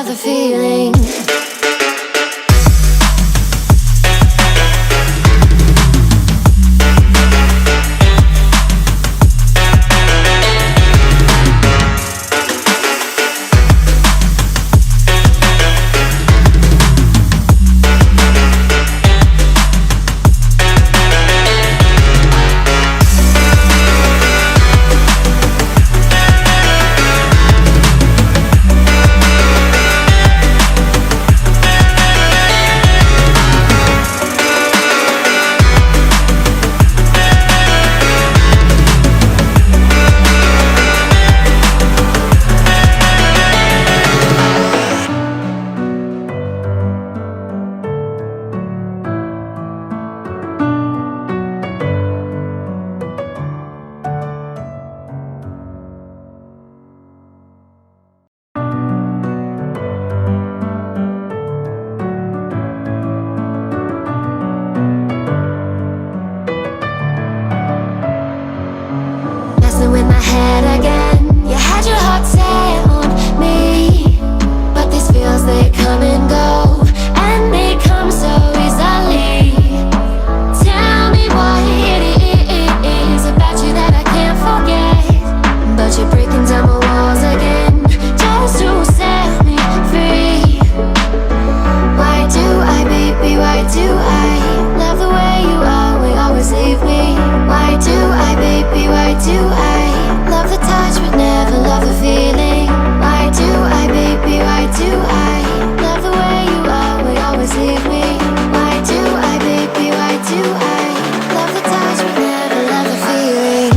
love the feeling. With my head again, you had your heart set on me, but these feels, they come and go, and they come so easily. Tell me what it is about you that I can't forget, but you're breaking down my walls again, just to set me free. Why do I, baby, why do I love the way you are, we always leave me? Why do I, baby, why do I love the touch but never love the feeling? Why do I, baby, why do I love the way you are, we always leave me? Why do I, baby, why do I love the touch but never love the feeling?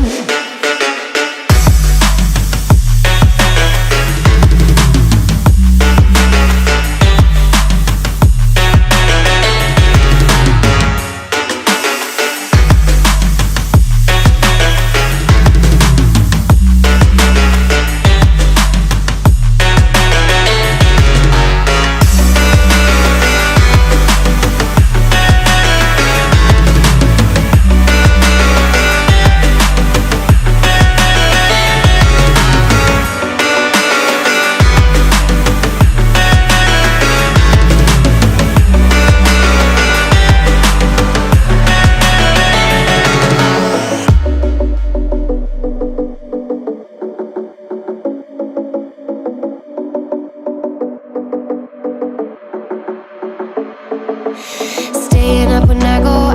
Staying up when I go